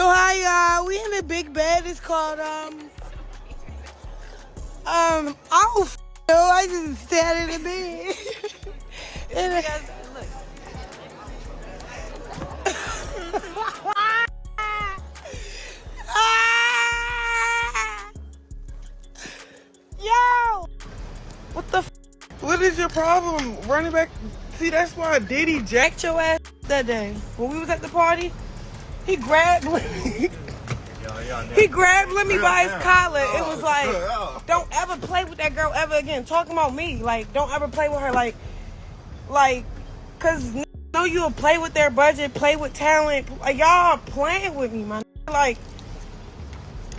So hi y'all, we in the big bed. It's called I don't know. I just sat in the bed. And Yo! What the What is your problem? Running back? See, that's why Diddy jacked your ass that day. When we was at the party, he grabbed He grabbed Lemmy by his collar. It was like, don't ever play with that girl ever again. Talking about me, like, don't ever play with her, like, cause know you'll play with their budget, play with talent. Like, y'all playing with me, man. Like,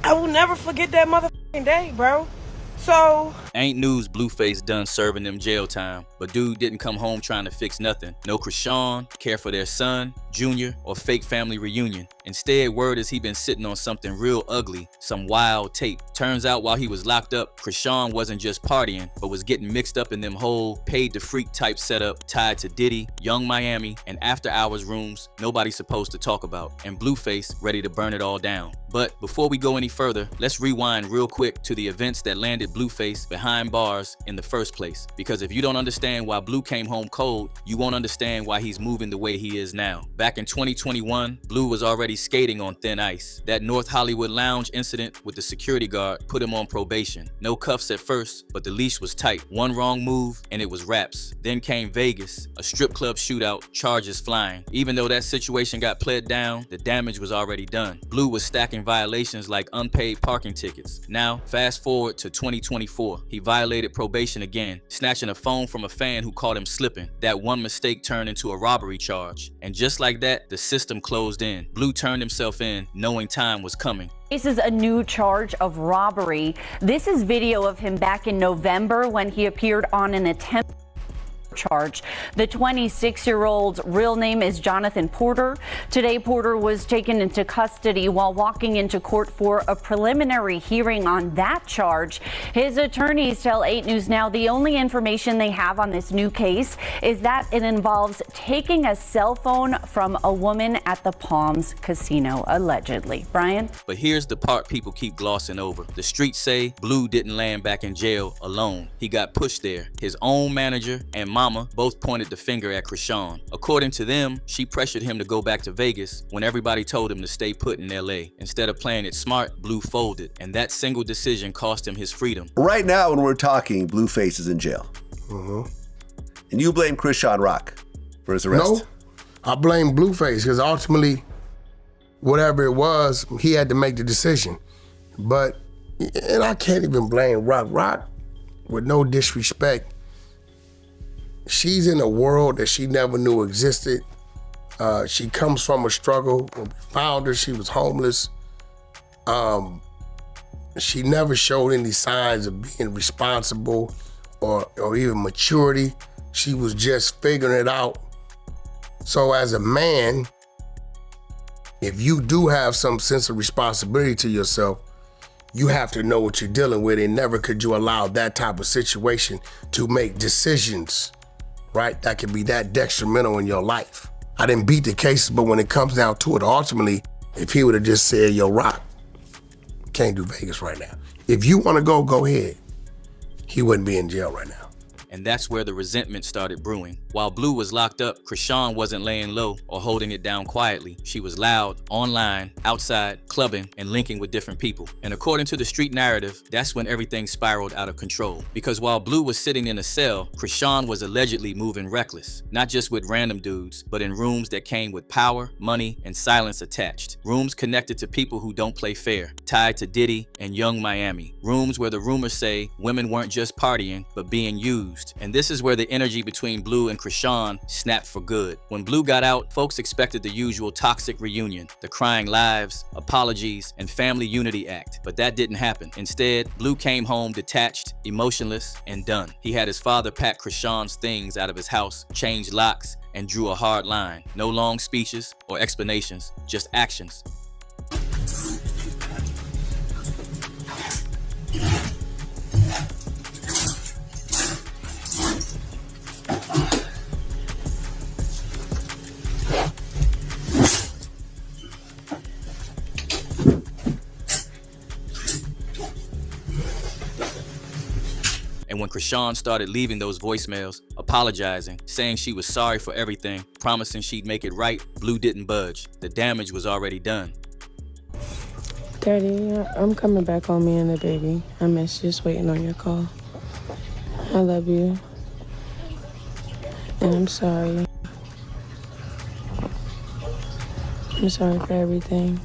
I will never forget that motherfucking day, bro. So ain't news Blueface done serving them jail time, but dude didn't come home trying to fix nothing. No Chrisean, care for their son, Junior, or fake family reunion. Instead, word is he been sitting on something real ugly, some wild tape. Turns out while he was locked up, Chrisean wasn't just partying, but was getting mixed up in them whole paid to freak type setup tied to Diddy, Young Miami, and after hours rooms nobody's supposed to talk about, and Blueface ready to burn it all down. But before we go any further, let's rewind real quick to the events that landed Blueface behind bars in the first place. Because if you don't understand why Blue came home cold, you won't understand why he's moving the way he is now. Back in 2021, Blue was already skating on thin ice. That North Hollywood lounge incident with the security guard put him on probation. No cuffs at first, but the leash was tight. One wrong move and it was wraps. Then came Vegas, a strip club shootout, charges flying. Even though that situation got pled down, the damage was already done. Blue was stacking violations like unpaid parking tickets. Now, fast forward to 2024. He violated probation again, snatching a phone from a fan who caught him slipping. That one mistake turned into a robbery charge. And just like that, the system closed in. Blue turned himself in, knowing time was coming. Faces a new charge of robbery. This is video of him back in November when he appeared on an attempt charge. The 26-year-old's real name is Jonathan Porter. Today, Porter was taken into custody while walking into court for a preliminary hearing on that charge. His attorneys tell 8 News Now the only information they have on this new case is that it involves taking a cell phone from a woman at the Palms Casino, allegedly. Brian? But here's the part people keep glossing over. The streets say Blue didn't land back in jail alone. He got pushed there. His own manager and mama both pointed the finger at Chrisean. According to them, she pressured him to go back to Vegas when everybody told him to stay put in LA. Instead of playing it smart, Blue folded, and that single decision cost him his freedom. Right now, when we're talking, Blueface is in jail. And you blame Chrisean Rock for his arrest? No, I blame Blueface because ultimately, whatever it was, he had to make the decision. But, and I can't even blame Rock. Rock, with no disrespect, she's in a world that she never knew existed. She comes from a struggle. When we found her, she was homeless. She never showed any signs of being responsible or even maturity. She was just figuring it out. So as a man, if you do have some sense of responsibility to yourself, you have to know what you're dealing with, and never could you allow that type of situation to make decisions, right? That could be that detrimental in your life. I didn't beat the cases, but when it comes down to it, ultimately, if he would have just said, yo, Rock, can't do Vegas right now. If you want to go ahead. He wouldn't be in jail right now. And that's where the resentment started brewing. While Blue was locked up, Chrisean wasn't laying low or holding it down quietly. She was loud, online, outside, clubbing, and linking with different people. And according to the street narrative, that's when everything spiraled out of control. Because while Blue was sitting in a cell, Chrisean was allegedly moving reckless. Not just with random dudes, but in rooms that came with power, money, and silence attached. Rooms connected to people who don't play fair, tied to Diddy and Young Miami. Rooms where the rumors say women weren't just partying, but being used. And this is where the energy between Blue and Chrisean snapped for good. When Blue got out, folks expected the usual toxic reunion, the crying lives, apologies, and family unity act. But that didn't happen. Instead, Blue came home detached, emotionless, and done. He had his father pack Chrisean's things out of his house, changed locks, and drew a hard line. No long speeches or explanations, just actions. And when Chrisean started leaving those voicemails, apologizing, saying she was sorry for everything, promising she'd make it right, Blue didn't budge. The damage was already done. Daddy, I'm coming back on me and the baby. I'm just waiting on your call. I love you. And I'm sorry. I'm sorry for everything.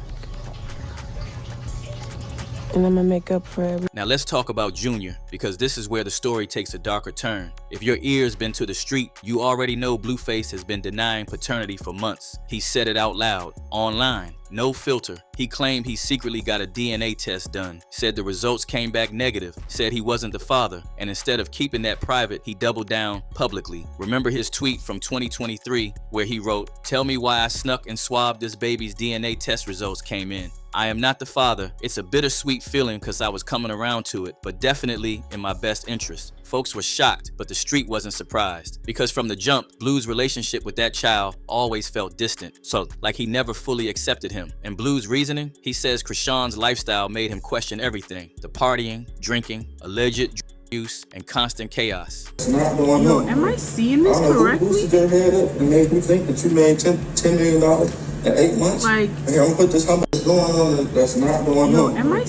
And I'm gonna make up for everything. Now let's talk about Junior, because this is where the story takes a darker turn. If your ear's been to the street, you already know Blueface has been denying paternity for months. He said it out loud, online, no filter. He claimed he secretly got a DNA test done, said the results came back negative, said he wasn't the father, and instead of keeping that private, he doubled down publicly. Remember his tweet from 2023 where he wrote, "Tell me why I snuck and swabbed this baby's DNA test results came in. I am not the father. It's a bittersweet feeling because I was coming around to it, but definitely in my best interest." Folks were shocked, but the street wasn't surprised, because from the jump, Blue's relationship with that child always felt distant, so like he never fully accepted him. And Blue's reasoning? He says Chrisean's lifestyle made him question everything: the partying, drinking, alleged use, and constant chaos. Yo, am I seeing this correctly? Boosted your head up and made me think that you made $10 million in 8 months. Like, here, I'm gonna put this how much going on that's not going yo, on. am I?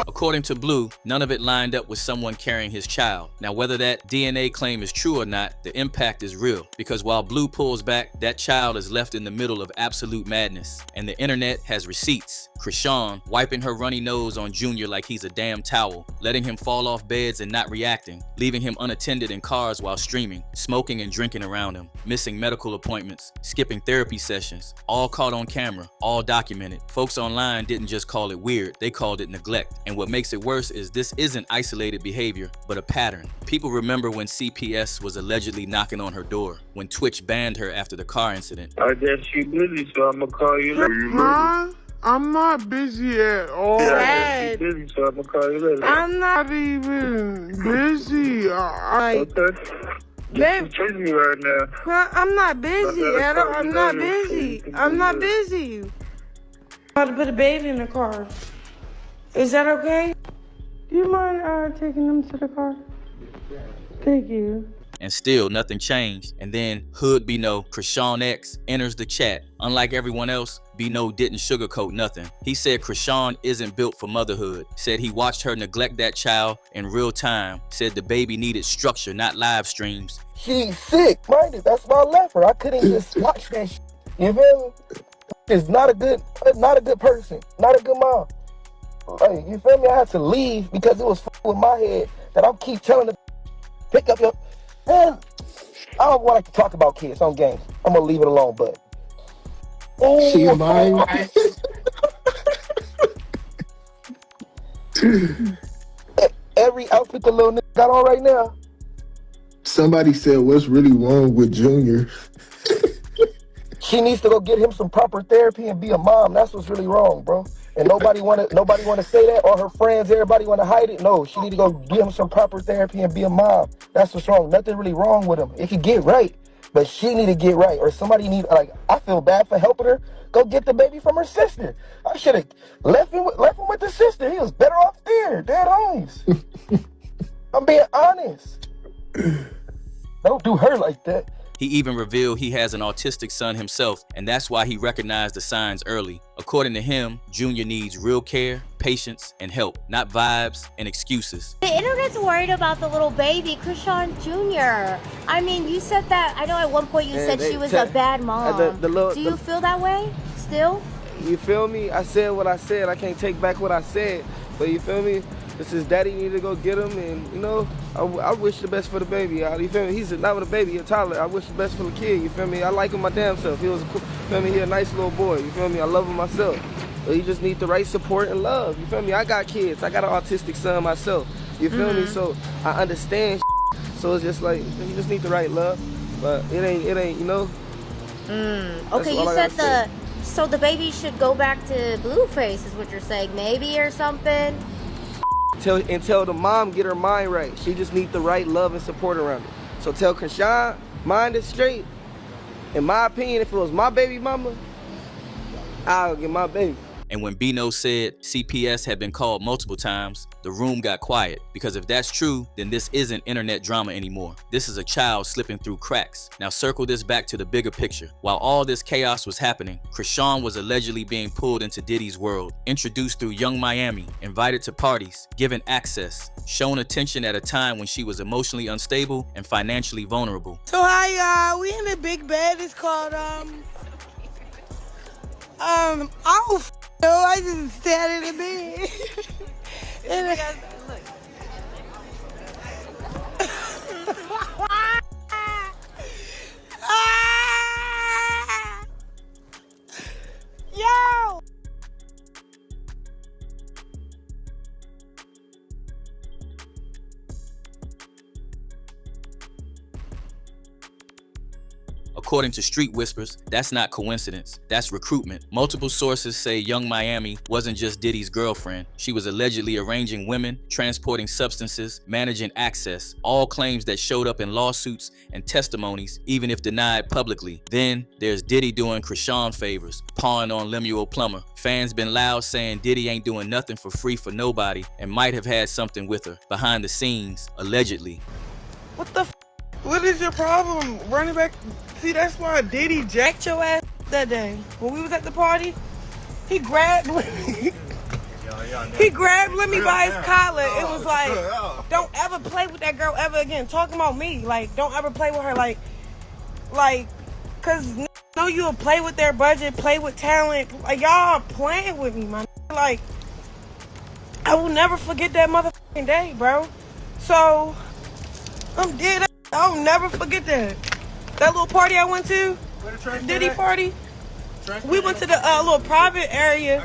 According to Blue, none of it lined up with someone carrying his child. Now, whether that DNA claim is true or not, the impact is real, because while Blue pulls back, that child is left in the middle of absolute madness, and the internet has receipts. Chrisean wiping her runny nose on Junior like he's a damn towel, letting him fall off beds and not reacting, leaving him unattended in cars while streaming, smoking and drinking around him, missing medical appointments, skipping therapy sessions, all caught on camera, all documented. Folks online didn't just call it weird, they called it neglect. And what makes it worse is this isn't isolated behavior, but a pattern. People remember when CPS was allegedly knocking on her door, when Twitch banned her after the car incident. I guess you busy, so I'm gonna call you later. Huh? I'm not busy at all. Yeah, I guess you busy, so I'm gonna call you later. I'm not even busy. Okay. Babe, You're me right now. I'm not busy at all. I'm not busy. I'm not busy. I'm about to put a baby in the car. Is that okay? Do you mind taking them to the car? Thank you. And still nothing changed. And then Hood Bino, Chrisean X, enters the chat. Unlike everyone else, Bino didn't sugarcoat nothing. He said Chrisean isn't built for motherhood. Said he watched her neglect that child in real time. Said the baby needed structure, not live streams. She's sick-minded. That's why I left her. I couldn't just watch that shit. You feel me? Is not a good person. Not a good mom. Like, you feel me? I had to leave because it was with my head that I'll keep telling her, pick up your... Man, I don't want to talk about kids on games. I'm going to leave it alone, but... Oh, She mine. Every outfit the little nigga got on right now. Somebody said, what's really wrong with Junior? She needs to go get him some proper therapy and be a mom. That's what's really wrong, bro. And nobody wanna say that, or her friends, everybody wanna hide it. No, she need to go give him some proper therapy and be a mom. That's what's wrong. Nothing really wrong with him. It could get right, but she need to get right, or somebody need, like, I feel bad for helping her. Go get the baby from her sister. I should have left him with the sister. He was better off there, dead eyes. I'm being honest. Don't do her like that. He even revealed he has an autistic son himself, and that's why he recognized the signs early. According to him, Junior needs real care, patience, and help, not vibes and excuses. The internet's worried about the little baby, Chrisean Jr. I mean, you said that, I know at one point you said she was a bad mom. Do you feel that way still? You feel me? I said what I said. I can't take back what I said, but you feel me? This is daddy need to go get him, and you know, I wish the best for the baby. You feel me? He's not with a baby, he's a toddler. I wish the best for the kid. You feel me? I like him my damn self. He was, feel me? He a nice little boy. You feel me? I love him myself. But you just need the right support and love. You feel me? I got kids. I got an autistic son myself. You feel me? So I understand. So it's just like you just need the right love, but it ain't. You know. Okay, you said so the baby should go back to Blueface is what you're saying, maybe, or something. Tell the mom get her mind right. She just needs the right love and support around her. So tell Chrisean, mind it straight. In my opinion, if it was my baby mama, I'll get my baby. And when Bino said CPS had been called multiple times, the room got quiet. Because if that's true, then this isn't internet drama anymore. This is a child slipping through cracks. Now circle this back to the bigger picture. While all this chaos was happening, Chrisean was allegedly being pulled into Diddy's world, introduced through Young Miami, invited to parties, given access, shown attention at a time when she was emotionally unstable and financially vulnerable. So hi y'all, we in a big bed. It's called I just sat in the bed. Yo! According to street whispers, that's not coincidence, that's recruitment. Multiple sources say Young Miami wasn't just Diddy's girlfriend. She was allegedly arranging women, transporting substances, managing access, all claims that showed up in lawsuits and testimonies, even if denied publicly. Then there's Diddy doing Chrisean favors, pawing on Lemuel Plummer. Fans been loud saying Diddy ain't doing nothing for free for nobody and might have had something with her, behind the scenes, allegedly. What the f? What is your problem? Running back. See, that's why Diddy jacked your ass that day. When we was at the party, he grabbed me. He grabbed me by his collar. It was like, don't ever play with that girl ever again. Talking about me. Like, don't ever play with her. Like, cause know you'll play with their budget, play with talent. Like, y'all playing with me, man. Like, I will never forget that motherfucking day, bro. So, I'm dead. I'll never forget that. That little party I went to, Diddy party. We went to the little private area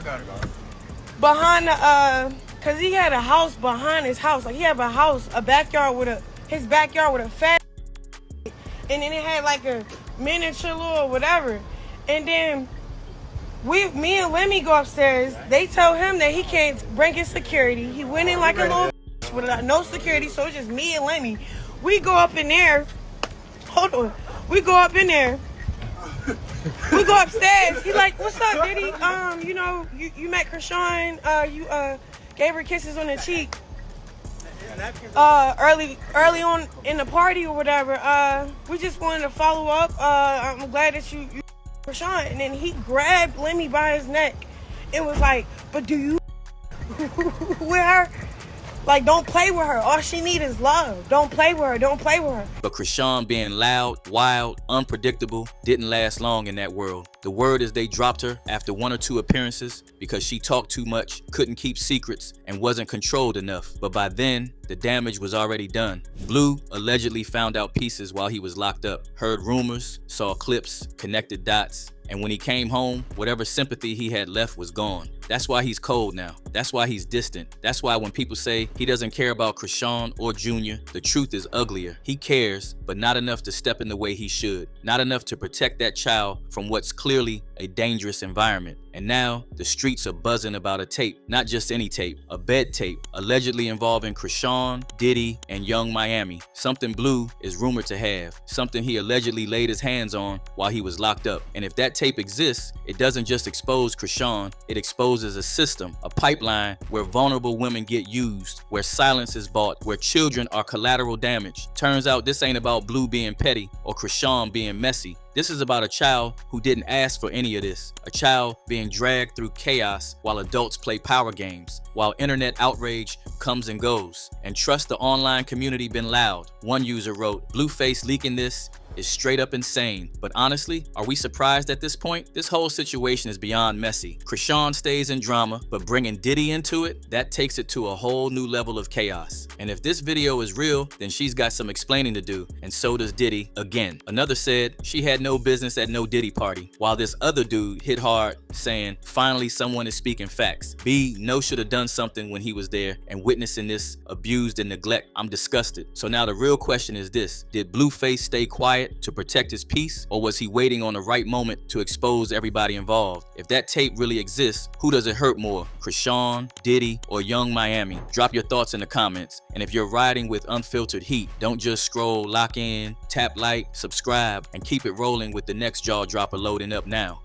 behind the, cause he had a house behind his house. Like he had a backyard with his backyard with a fat, and then it had like a miniature little whatever. And then me and Lemmy go upstairs. They tell him that he can't bring his security. He went in like a little with no security, so it's just me and Lemmy. We go up in there. Hold on. We go up in there. We go upstairs. He like, what's up, Diddy? You know, you met Chrisean. You gave her kisses on the cheek. Early on in the party or whatever. We just wanted to follow up. I'm glad that you Chrisean. And then he grabbed Lemmy by his neck. It was like, but do you with her? Like, don't play with her. All she needs is love. Don't play with her. Don't play with her. But Chrisean being loud, wild, unpredictable didn't last long in that world. The word is they dropped her after 1 or 2 appearances because she talked too much, couldn't keep secrets, and wasn't controlled enough. But by then, the damage was already done. Blue allegedly found out pieces while he was locked up, heard rumors, saw clips, connected dots. And when he came home, whatever sympathy he had left was gone. That's why he's cold now. That's why he's distant. That's why when people say he doesn't care about Chrisean or Junior, the truth is uglier. He cares, but not enough to step in the way he should. Not enough to protect that child from what's clearly a dangerous environment. And now, the streets are buzzing about a tape. Not just any tape, a bed tape, allegedly involving Chrisean, Diddy, and Young Miami. Something Blue is rumored to have. Something he allegedly laid his hands on while he was locked up. And if that tape exists, it doesn't just expose Chrisean, it exposes a system, a pipeline where vulnerable women get used, where silence is bought, where children are collateral damage. Turns out this ain't about Blue being petty or Chrisean being messy. This is about a child who didn't ask for any of this. A child being dragged through chaos while adults play power games, while internet outrage comes and goes. And trust the online community been loud. One user wrote, "Blueface leaking this is straight up insane." But honestly, are we surprised at this point? This whole situation is beyond messy. Chrisean stays in drama, but bringing Diddy into it, that takes it to a whole new level of chaos. And if this video is real, then she's got some explaining to do, and so does Diddy again. Another said she had no business at no Diddy party, while this other dude hit hard, saying, finally someone is speaking facts. Bino should have done something when he was there, and witnessing this abused and neglect, I'm disgusted. So now the real question is this: did Blueface stay quiet to protect his peace, or was he waiting on the right moment to expose everybody involved? If that tape really exists, who does it hurt more, Chrisean, Diddy, or Young Miami? Drop your thoughts in the comments. And if you're riding with unfiltered heat, don't just scroll, lock in, tap like, subscribe, and keep it rolling with the next jaw dropper loading up now.